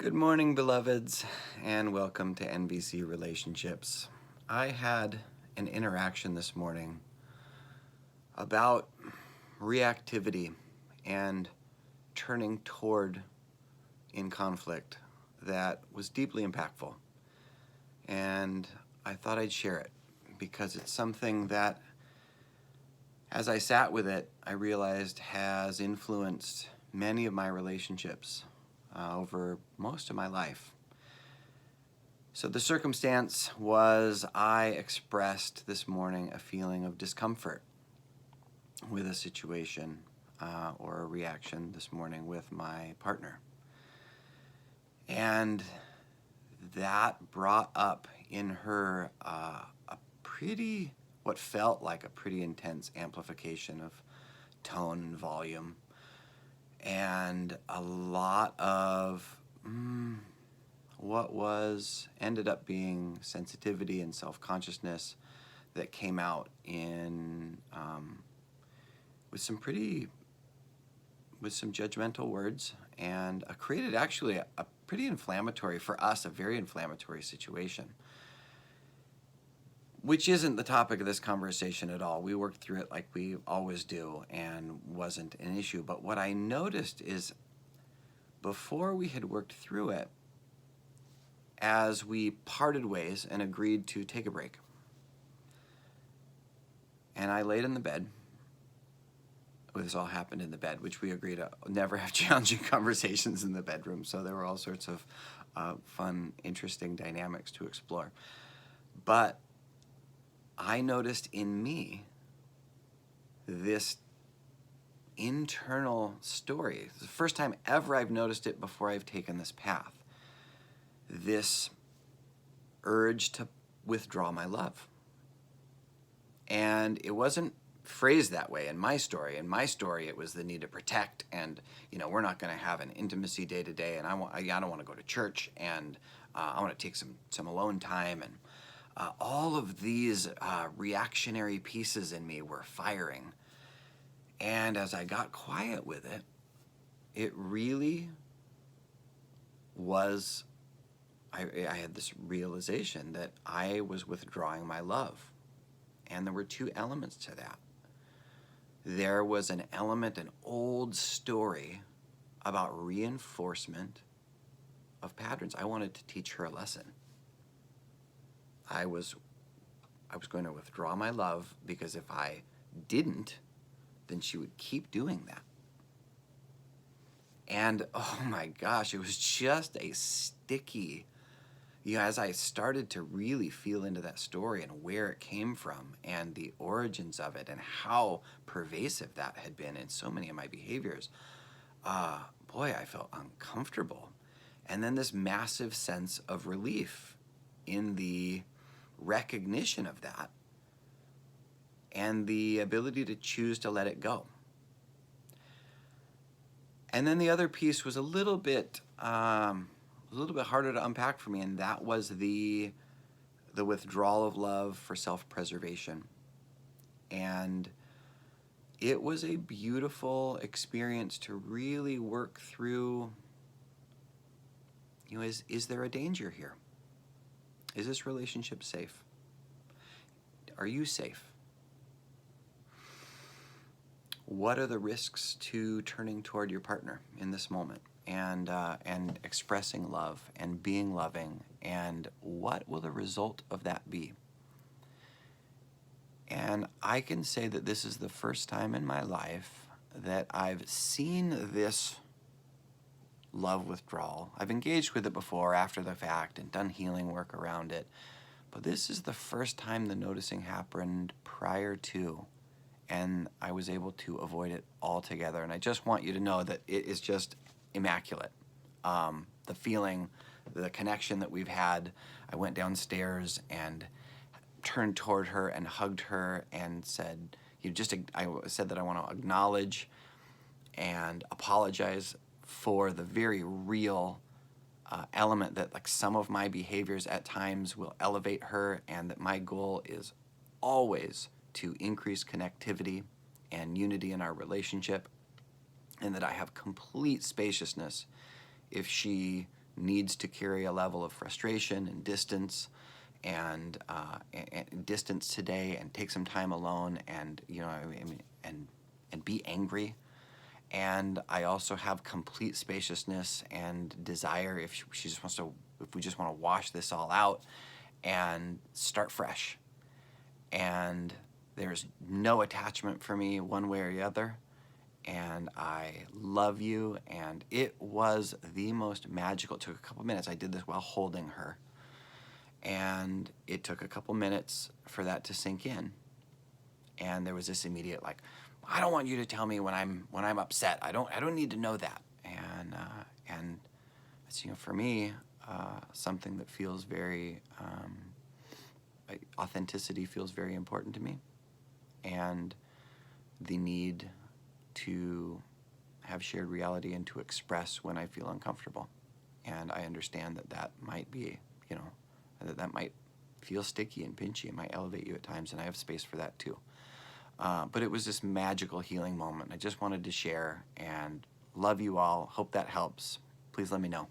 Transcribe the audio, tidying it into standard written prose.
Good morning, beloveds, and welcome to NVC Relationships. I had an interaction this morning about reactivity and turning toward in conflict that was deeply impactful. And I thought I'd share it because it's something that, as I sat with it, I realized has influenced many of my relationships over most of my life. So the circumstance was I expressed this morning a feeling of discomfort with a situation or a reaction this morning with my partner. And that brought up in her what felt like a pretty intense amplification of tone and volume, and a lot of what ended up being sensitivity and self-consciousness that came out in with some judgmental words, and created actually a pretty inflammatory, for us, a very inflammatory situation, which isn't the topic of this conversation at all. We worked through it like we always do and wasn't an issue. But what I noticed is, before we had worked through it, as we parted ways and agreed to take a break, and I laid in the bed. This all happened in the bed, which we agreed to never have challenging conversations in the bedroom. So there were all sorts of fun, interesting dynamics to explore. But I noticed in me this internal story. It's the first time ever I've noticed it before I've taken this path. This urge to withdraw my love. And it wasn't phrased that way in my story. In my story, it was the need to protect, and we're not going to have an intimacy day to day, and I don't want to go to church, and I want to take some alone time, and all of these reactionary pieces in me were firing. And as I got quiet with it, it really was, I had this realization that I was withdrawing my love. And there were two elements to that. There was an element, an old story about reinforcement of patterns. I wanted to teach her a lesson. I was going to withdraw my love, because if I didn't, then she would keep doing that. And oh my gosh, it was just a sticky, as I started to really feel into that story and where it came from and the origins of it and how pervasive that had been in so many of my behaviors, boy, I felt uncomfortable. And then this massive sense of relief in the recognition of that and the ability to choose to let it go. And then the other piece was a little bit harder to unpack for me, and that was the withdrawal of love for self-preservation. And it was a beautiful experience to really work through, is there a danger here? Is this relationship safe? Are you safe? What are the risks to turning toward your partner in this moment and expressing love and being loving, and what will the result of that be? And I can say that this is the first time in my life that I've seen this love withdrawal. I've engaged with it before, after the fact, and done healing work around it. But this is the first time the noticing happened prior to, and I was able to avoid it altogether. And I just want you to know that it is just immaculate. The feeling, the connection that we've had. I went downstairs and turned toward her and hugged her and said, I said that I want to acknowledge and apologize for the very real element that, like, some of my behaviors at times will elevate her, and that my goal is always to increase connectivity and unity in our relationship, and that I have complete spaciousness if she needs to carry a level of frustration and distance and distance today, and take some time alone, and and be angry. And I also have complete spaciousness and desire if she just wants to, if we just want to wash this all out and start fresh. And there's no attachment for me one way or the other. And I love you. And it was the most magical. It took a couple minutes. I did this while holding her. And it took a couple minutes for that to sink in. And there was this immediate, like, I don't want you to tell me when I'm upset. I don't need to know that. And it's, for me, something that feels very authenticity feels very important to me, and the need to have shared reality and to express when I feel uncomfortable. And I understand that might be, that might feel sticky and pinchy. It might elevate you at times, and I have space for that too. But it was this magical healing moment. I just wanted to share, and love you all. Hope that helps. Please let me know.